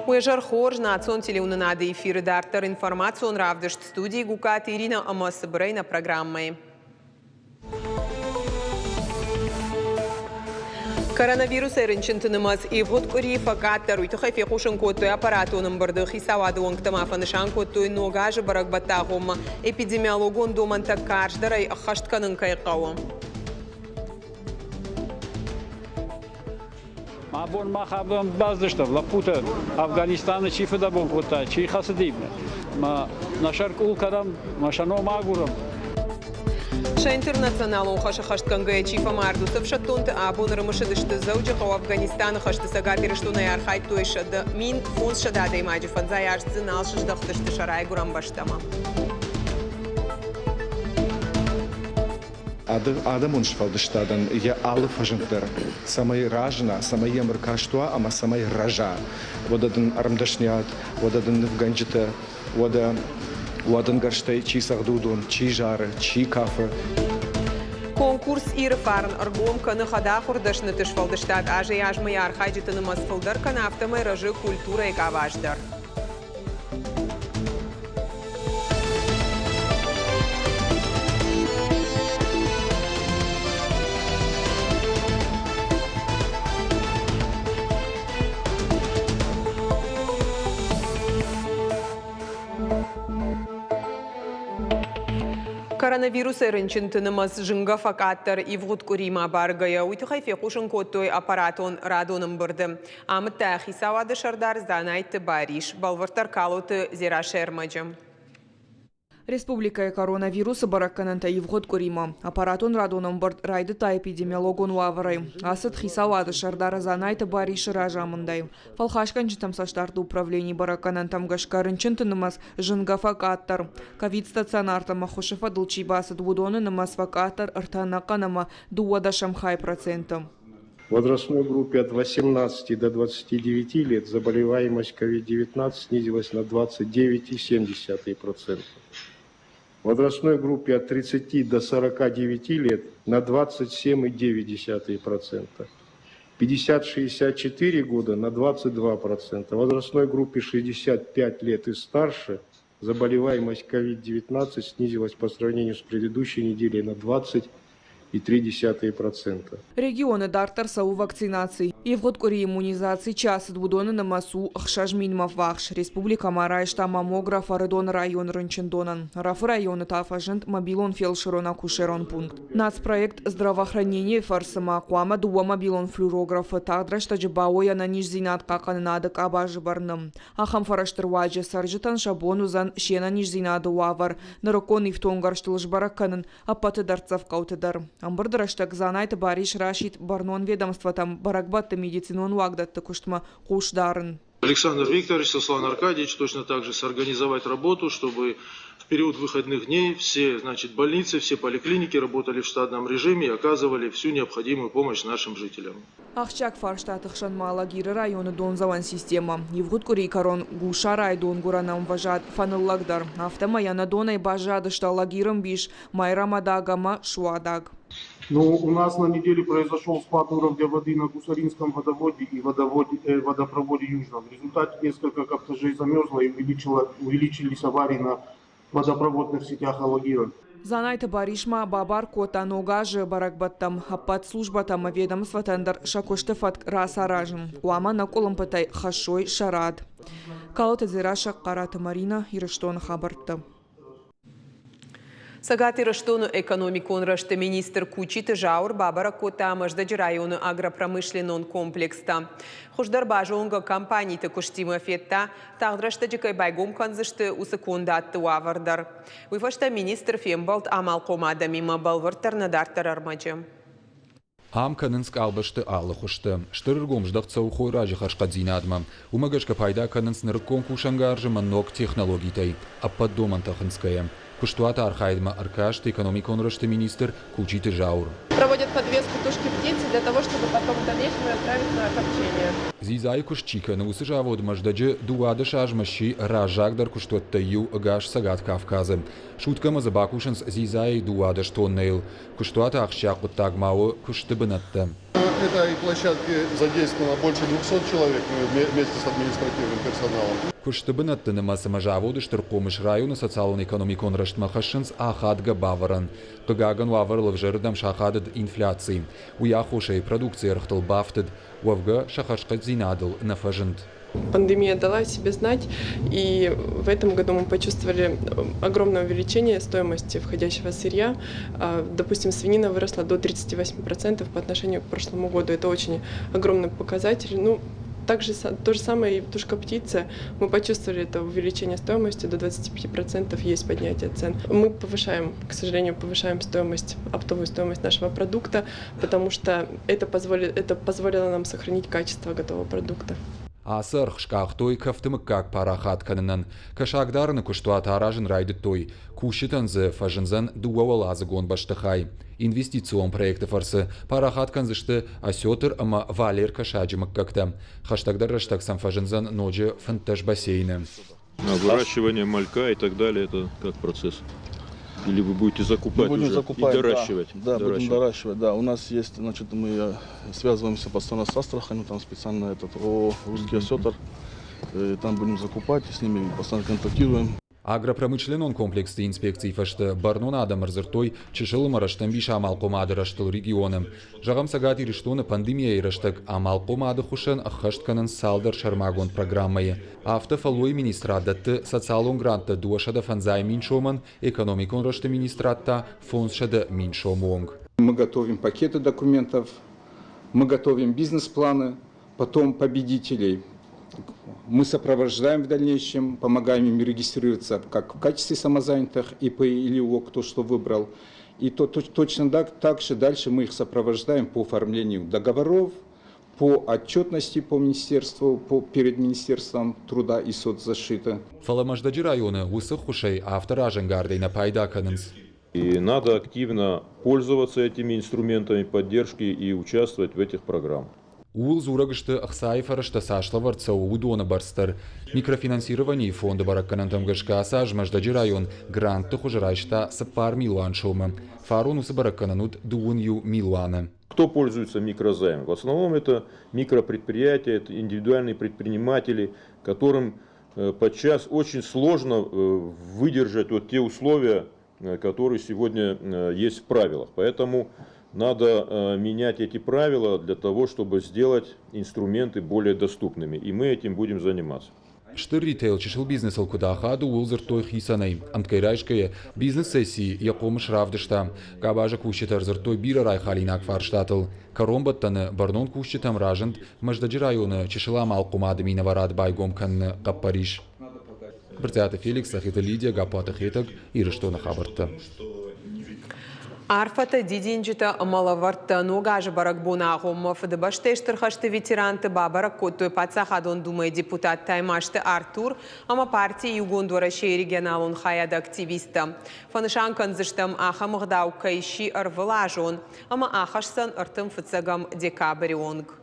Уежар хор национ телеунанады эфиры дартар информацион равдышт студии гукат Ирина Амасыбрейна программой. Коронавирус эринчинтынымыз Ивгут Кури факаттар уйтыхай фекушын коттой аппаратуның барды хисавады оңктамафанышан коттой ногажы баракбаттағым эпидемиологон доманта карждарай ахаштканын кайқауы. Мабон махабон баздыштав лапута Афганистана чифда бон кота чи хасдибне. Ма нашарк улкарам машано магурам. Ша интернационалон хаша хаштканга чифа мардусов шатунт абон рымышыдышты заучыхау Афганистана хашты сагатирыштуна ярхайт тойшады. Мин фонс шадада имаджи фанзай аршцы налшыждақтышты шарай гурам баштама. Адам уншфалдыштадан я аллы фажынтыр. Самай ражна, самай емр каштуа, ама самай ража. Водадын армдашнят, водадын вганджита, водан гарштай чи сахдудун, чи жары, чи кафе. Конкурс ирфарн аргом каны хада хурдашны тышфалдыштад ажы яжмы ярхайджитыны масфалдар каны автомай ражы культура и каваждар. Коронавирус эринчинтынымыз жынга факаттар Ивгут Курима баргая уйтыхай фекушын коттой аппаратон радоным бырды. Амытта хисавады шардар занайты бариш, балвартар калоты зера шермаджым. Республика коронавирусы бараккананта Ивгут Курима. Аппаратон радоным бырд райды та эпидемиологон уавырай. Асыт хисавады шардары занайты бариш ражамындай. Фалхашкан житам саштарды управлений баракканантам гашкарынчынтынымыз жынга факаттар. Ковид стационарта махушефа дулчибасы двудоны намаз факаттар артанаканама дуада шамхай процентом. В возрастной группе от 18 до 29 лет заболеваемость COVID-19 снизилась на 29,7%. В возрастной группе от 30 до 49 лет на 27,9%. 50-64 года на 22%. В возрастной группе 65 лет и старше заболеваемость COVID-19 снизилась по сравнению с предыдущей неделей на 20,3%. Регионы дартар сау вакцинации. Ивгут Кури иммунизации час двудоны на массу ахшажмин мавахш. Республика Марайшта маммограф Арыдон район рынчындонан. Рафы районы тафажент мобилон фельдшерона кушерон пункт. Нацпроект здравоохранения фарсама аквама дуа мобилон флюорографы тагдрашта джибауя на нижзинат каканадык абажы барным. Ахам фараштырваджи саржитан шабонузан шена нижзинады уавар. Нарокон ифтонгарштылыш бараканын апаты дарцав каутыдар. Амбардараштак занайты бариш рашид барнон ведомства там баракбатты медицинон вагдатты куштма куштарын. Александр Викторович, Сослан Аркадьевич точно так же сорганизовать работу, чтобы в период выходных дней все больницы, все поликлиники работали в штатном режиме и оказывали всю необходимую помощь нашим жителям. Ахчак фарштатых шанмалагиры районы донзаван система. Ивгут Кури корон гуша райдон гуранам важат фаныллагдар. Автомаяна донай бажады шталагирым биш майрамадагама шуадаг. У нас на неделе произошел спад уровня воды на Гусаринском водоводе и водопроводе Южном. В результате несколько коптежей замерзло и увеличились аварии на водопроводных сетях Алагира. Занайты баришма бабар кота ногажы баракбаттам аппат службатам ведомстватандар шакоштефат расаражын. Уама на колымпытай хашой шарад. Калоты зираша карата Марина Ирыштон хабартты. Сагати раштону экономикон рашты министр Кучиты Жаур Бабара Кота маждаджи району агропромышленон комплекста. Хуждар бажонга компанийты куштима фетта тагдрашта джикай байгом канзышты усыкондатты уавардар. Уйфашта министр фембалт амал комада мимо балвартар надартар армаджы. Амканын скалбашты алы хушты. Штыргом ждавцау хойражи хашкадзинадма. Умагашка пайда канын снырком кушангаржы манок технологитай. Аппаддомантахынская. Куштуата архайдма аркашты экономикон рашты министр Кучиты Жаур. Проводят подвеску тушки птицы для того, чтобы потом в дальнейшем отправить на копчение. Зизай кушчика на усыжавод маждаджи дуада шажмаши ражагдар куштуаттаю гаш сагат Кавказы. Шутка мазабакушанс зизай дуада штоннейл. Куштуата ахшак буттагмау куштыбынатты. этой площадке задействовано больше 200 человек вместе с административным персоналом. Куштыбынаттыны масымажавуды штыркомыш районы социалон-экономик онраштмахашынс ахадга баваран. Кыгаган ваварлов жырдам шахадыд инфляции. Уяхушей продукции рахтал бафтыд. Уавга шахашкат зинадыл нафажынт. Пандемия дала о себе знать, и в этом году мы почувствовали огромное увеличение стоимости входящего сырья. Допустим, свинина выросла до 38% по отношению к прошлому году. Это очень огромный показатель. Ну, также то же самое и тушка птицы. Мы почувствовали это увеличение стоимости до 25%, есть поднятие цен. Мы повышаем, к сожалению, стоимость, оптовую стоимость нашего продукта, потому что это позволило нам сохранить качество готового продукта. Асыр шках той кафтымыккак парахат канынан. Кашагдарын куштуат аражын райды той. Кушитанзы фажынзан дуавалазы гон баштыхай. Инвестицион проекты фарсы. Парахат канзышты асетыр ама валер кашаджимыккакта. Хаштагдар раштак сам фажынзан ноджи фантаж бассейны. Выращивание малька и так далее, это как процесс? Или вы будете закупать будем уже закупать, и доращивать? Да, будем доращивать. Да, у нас есть, значит, мы связываемся постоянно с Астраханью, там специально русский осетр. Там будем закупать, с ними постоянно контактируем. Агропромышленон комплексы инспекции фашты барнона адам рзыртой чешылы мараштан биш амалқомады раштыл регионы. Жағам сагати рештоны пандемия раштык амалқомады хушын ахаштканын салдар шармагон программайы. Автофалой министрадатты социалон гранты дуашада фанзай миншоман, экономикон рашты министрадта фонсшады миншомонг. Мы готовим пакеты документов, мы готовим бизнес-планы, потом победителей. Мы сопровождаем в дальнейшем, помогаем им регистрироваться как в качестве самозанятых ИП или ООО, кто что выбрал. И точно так же дальше мы их сопровождаем по оформлению договоров, по отчетности по министерству, перед Министерством труда и соцзащиты. Фаламаждаджи районы усых хушей авторажен гардей на пайда канынс. И надо активно пользоваться этими инструментами поддержки и участвовать в этих программах. Уыл зурагышты ахсайфарышты сашлаварца удона барстар. Микрофинансирование фонда баракканантам гашка сажмаждаджи район гранты хужарайшта сапар милуан шома. Фарун усы бараккананут дуунью милуана. Кто пользуется микрозаймом? В основном это микропредприятия, это индивидуальные предприниматели, которым подчас очень сложно выдержать вот те условия, которые сегодня есть в правилах. Поэтому надо менять эти правила для того, чтобы сделать инструменты более доступными. И мы этим будем заниматься. Штыр ритейл чешил бизнес алкудаха уылзыр той хисанай. Анткайрайшкая бизнес-сессии якомыш равдышта. Кабажа кущитар зыртой бира райхалинак фарштатыл. Коромбаттаны барнон кущитам ражент маждаджи районы чешила малкумады минаварад байгом канны каппариш. Біртяты Феликс, Ахита Лидия, Гапата Хетаг и Рештона Хабарта. Арфата дидинджита малаварта ногажи баракбуна гомов дебаштештер хашты ветеранты бабарак коттой пацахадон думай депутат Таймашты Артур, ама партии Югондура шей регионалон хаяда активиста. Фанышан канзыштам аха мгдау кайши арвалажон, ама ахашсан артым фыцагам декабрионг.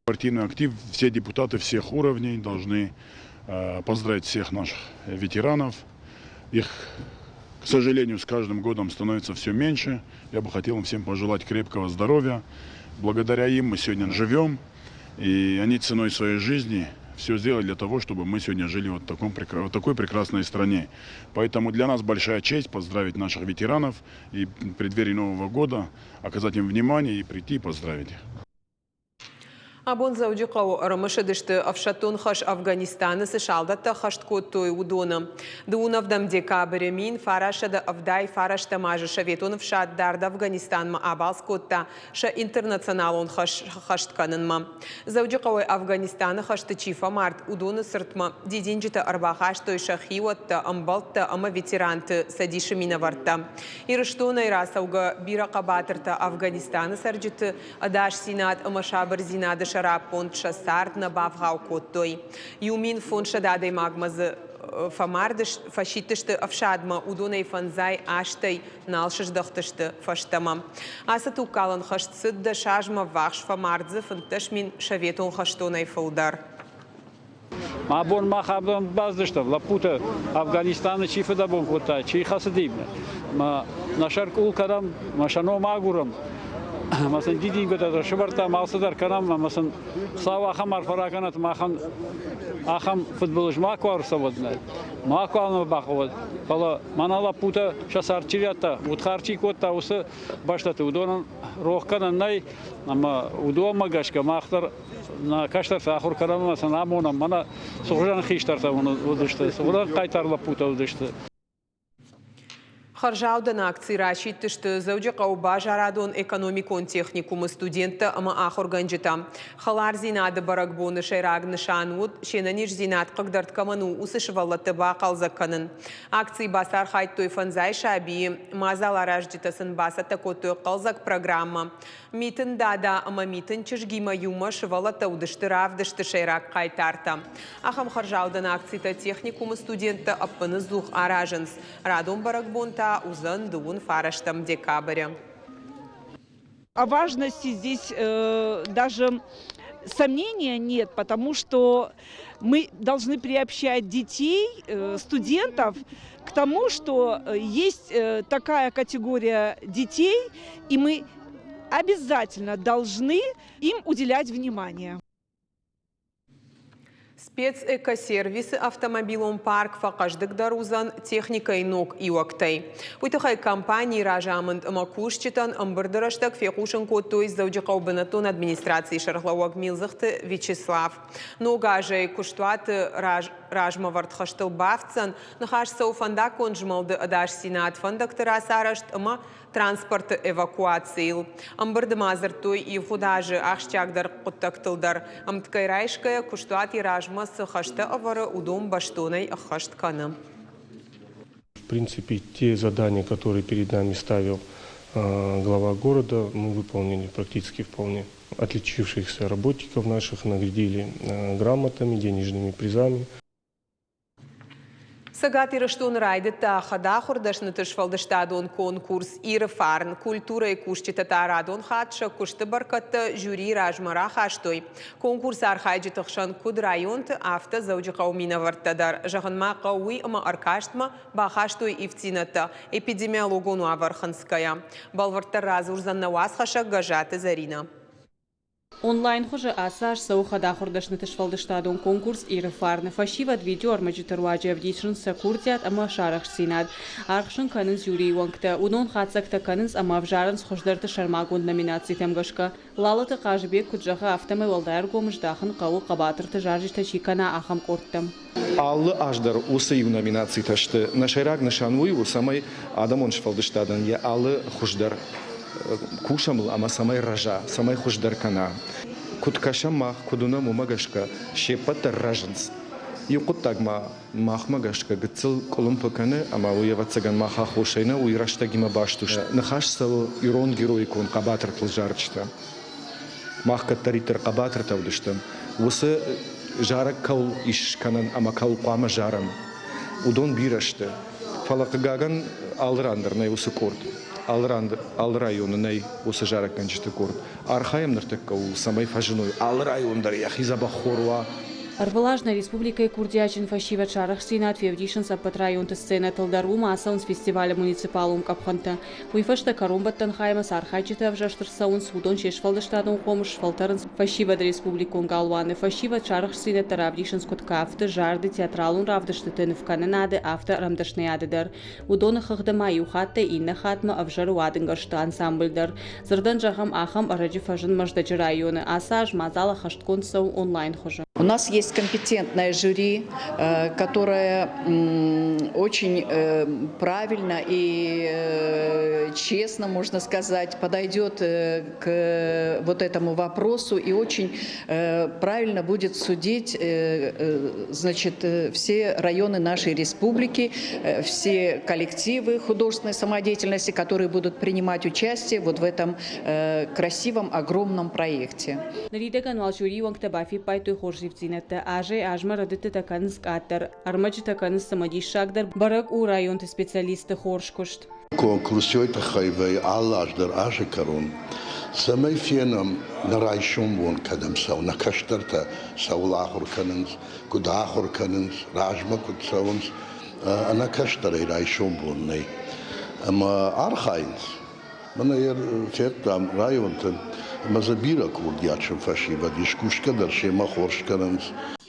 Партийный актив, все депутаты всех уровней должны поздравить всех наших ветеранов. Их, к сожалению, с каждым годом становится все меньше. Я бы хотел им всем пожелать крепкого здоровья. Благодаря им мы сегодня живем. И они ценой своей жизни все сделали для того, чтобы мы сегодня жили в такой прекрасной стране. Поэтому для нас большая честь поздравить наших ветеранов и в преддверии Нового года оказать им внимание и прийти и поздравить их. Абон заудиқау рамышадышты авшатон хаш Афганистаны сышалдатта хашткоттой удона. Дуунавдам декабрь мин фарашада авдай фарашта мажы шаветон вшат дарда Афганистанма абалскотта ша интернационалон хаштканынма. Заудиқау Афганистаны хашты чифа март удона сыртма дидинджита арбахаштой шахиуатта амбалтта ама ветеранты садиши минаварта. Ирыштона ирасауга бирақабатырта Афганистаны сарджиты адаш синат ама шабар зинады шарап понт шастарт на бавгау коттой. Юмин фон шададей магмазы фамардыш фашитышты авшадма удонай фанзай аштай налшыждахтышты фаштама. Асату калан хаштсыдда шажма вахш фамардзы фанташмин шаветон хаштонай фалдар. Абон махабдан баздышта лапута Афганистана чифы да бон кота чи хасадибне. Ма нашарк улкарам машано магурам مثلا دیدین که در شبرتا ماسه در کنم مثلا سوا خمر فراکنات ما خم فوتبولش ما کار سواد نه ما کار باقود حالا من الله پوتا شسار چیرتا وتخارچی کوتا وس باشته ودون روح کنن نه اما ودو مگاش که ما اختر نا کاشتر فاخر کنم مثلا امون من سوغران خیشتر تا ودشته سوغران قایتر لپوتا ودشته خرجاودن акции рассчитывают, что завдяка бажарадон экономикон техникум студента ама ахор ганджита. Халар зинады барагбоны шайрагны шанвуд, шенаниш зинат кагдарт каману усышвалла табакал заканын. Акции басар хайт той фанзай шаби, мазала раждитасын баса такотой қалзак программа. Митын дада ама митын чыжгима юма шывала таудышты равдышты шайрак кайтарта. Ахам харжауден акцийта техникум студента аппыны зух аражынс. Радон барагбонта узан дуун фараштам декабря. О важности здесь даже сомнения нет, потому что мы должны приобщать детей, студентов к тому, что есть такая категория детей, и мы обязательно должны им уделять внимание. Спецэкосервисы автомобилом парк факаждык дарузан техникой ног и уактай. Уйтахай компании ражамент макушчитан амбардыраштак фекушен коттой завдякау бенатон администрации шархлауак милзахты Вячеслав. Нога же куштуаты ражма вартхаштыл бавцан нахаш сауфанда конжмалды адаш сенат фандактыра сарашт ама транспорт эвакуациил. Амбарды мазыртой и худажи ахщагдар куттактылдар. Амткайрайшкая куштуати ражма сахашта авара удом баштоной ахашткана. В принципе, те задания, которые перед нами ставил глава города, мы выполнили практически вполне. Отличившихся работников наших наградили грамотами, денежными призами. Сагати раштон райдета хадахор дашны тышфалдыштадон конкурс ирфарн культура и кушчита тарадон хатша кушты баркатта жюри ражмара хаштой. Конкурс архайджи тахшан куд районт авто завджи қаумина вартадар. Жаганма қауи ама аркаштма бахаштой ивцината эпидемиологону аварханская. Балвартар разурзан наваз хаша гажаты Зарина. Онлайн хуже асаж сауха дахордашны тышфалдыштадон конкурс ирфарны фашиват видео армаджитарваджи авдишын сакуртят ама шарах синад. Архшын канынс юрий вангта. Удон хатсакта канынс ама вжарынс хождарты шармагон номинации темгашка. Лалаты қажбек куджаха автомы валдайр гомждахын қау қабатырты жаржишта чикана ахам корттам. Аллы аждар усы ив номинации ташты. Нашайраг нашанвуй у самай адамон шфалдыштадан я аллы хождар. Кушамл, ама самай ража, самай хуждаркана. Куткашамах, кудуна мумагашка, шепата ражанс. Юкутагма махмагашка, гцил колумпакане, ама уевацаган маха хошейна, уираштагима баштуш. Нахашсал ирон героикон кабатр тлжарчта. Махка таритер кабатр тавдыштам. Усы жарак кал ишканан, ама кал пама жарам. Удон бирашты. Фалакагаган алрандер на усы корт. Ал районный осы жарак канчты корт. Архаем нартеккау самай фажиной. Ал райондар яхизаба хорва. Арвалажна республика Курдиачин фашива чарах синат февдишин сапат районты сцена талдарума асаунс фестиваля муниципалум капханта. Уйфашта карумбаттан хаймас архайчита вжаштыр саунс удон шешфалдыштадон хомыш фалтарынс фашива республикон галваны. Фашива чарах синат таравдишин скоткафты жарды театралун равдышты тынывканынады авто рамдашныядыдар. Удоны хыхдыма юхатты инна хатма авжару адынгашты ансамбльдар. Зырдан жахам ахам араджи фажин маждаджи районы. Асаж мазала хашткон сау онлайн хожа. У нас есть компетентное жюри, которое очень правильно и честно, можно сказать, подойдет к вот этому вопросу и очень правильно будет судить, значит, все районы нашей республики, все коллективы художественной самодеятельности, которые будут принимать участие вот в этом красивом, огромном проекте. Зинетта аже ажма радыты таканыс каттар, армаджи таканыс самадиш шагдар, барак у районты специалисты хоршкушт. Конкурсиой тахайвей аллаждар аже карун. Самай фенам нарайшум вон кадам сау, накаштарта саулахур канынс, кудахур канынс, ражма кудсаунс, накаштарай райшум вонней. Ама архайнс. Bana yer fettam rayontan mazabira kurdiyaçın faşiva dişkuşkadar şema horşkanız.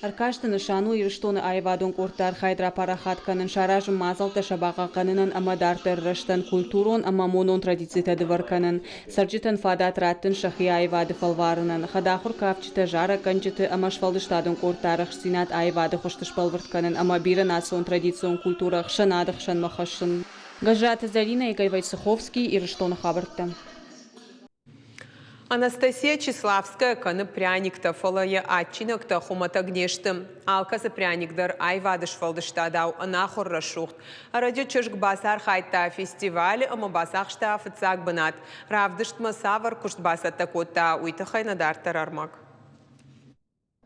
Arkashtë në shanu i rështonë ajvadon kurtar hajdra parahatkanën sharajë mazal të shabaqaqanën ama dartë rështën kulturon ama monon tradicite dëvërkanën. Sërgjitën fadat ratën shëhi ajvadë falvarënën. Khadakhur kafqite zhara kënqite ama shfaldështadën kurtar rështinat ajvadë khushtë shpalvërtkanën ama birën ason tradicion kulturë khshënadë khshën më khshën. Gëzhatë Zarina i Gajvaj Суховский i rështonë khabërtë. Анастасия Числавская каны пряникта фалая атчинакта хумата гнештым. Алказы пряникдар айвадыш фалдыштадау анахор рашухт. Радио чышк басар хайта фестиваль ама басахшта фыцак бынат. Равдыштма савар кушт басатта кота уйтахай надартар армак.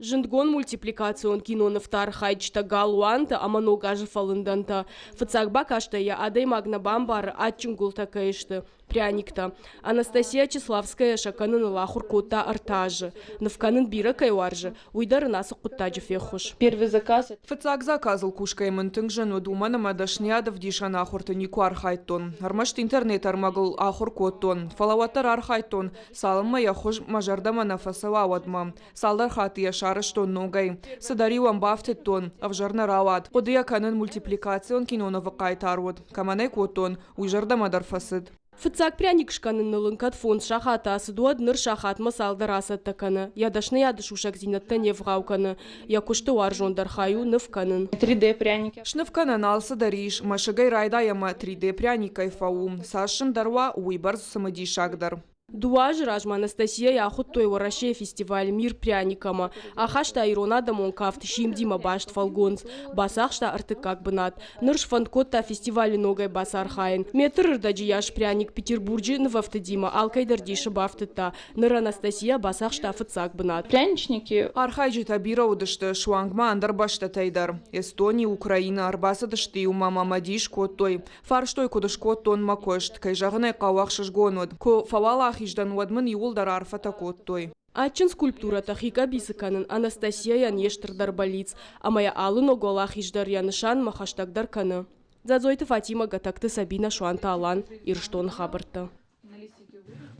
Жындгон мультипликацион киноны втар хайчта галуанта амано гажы фалынданта. Фыцакба кашта я адай магна бамбар атчингулта каишты. Пряникта. Анастасия Числавская шаканын лахур кота артажы. Навканын бира кайваржы. Уйдары насы куттаджи фехуш. Первый заказ. Фыцак заказал кушкай мынтыңжын удумана мадашнядов дишан ахурты нику архайтон. Армашт интернет армагыл ахур коттон. Фалаваттар архайтон. Салымма яхуш мажардама нафасава авадма. Салдар хатыя шарыштон ногай. Садаривам бафтеттон. Авжарна равад. Подыя канын мультипликацион кинона вакайтарвод. Каманай коттон. Уйжардама дарфасыд. Фыцак пряник шканын нылынкат фонд шахата асыдуад ныр шахат масалдар асаттаканы. Ядашны ядыш ушак зинатта невғауканы. Якушты варжондар хаю нывканын. 3D пряники. Шнывканын алсы дариш. Машыгай райда яма 3D пряникай фау. Сашын дарва уйбарз самади шагдар. Дуаж ражма Анастасия яхут той вараше фестиваль мир пряникама. Ахашта иронада монкафт шимдима башт фалгонс. Басахшта артыкак бынат. Нырш фанкотта фестиваль ногай басар хайын. Метр даджи яш пряник Петербурджи нвафтадима алкайдар диши бафтыта. Ныр Анастасия басахшта фыцак бынат. Пряничники. Архайджи табира удышты шуангма андар башта тайдар. Эстония, Украина, арбасы дышты умама мадиш коттой. Фарштой кудыш коттон макошт. Кайжағынай қауақшыш гонод. Ко фавала хиждан уадмын юлдар арфата коттой. Ачин скульптура тахика бисыканын Анастасия ян ештырдар балиц. Амая алын огола хиждар янышан махаштагдар каны. Задзойты Фатима гатакты Сабина шуанта алан ирштон хабырты.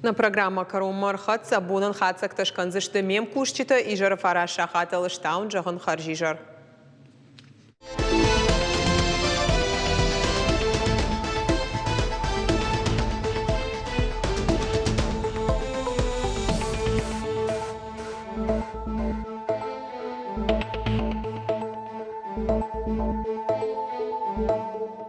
На программа Карум Мархат Сабунан Хацак Ташканзышты мем кушчита и жарафара шахата лыштаун жагын харжижар.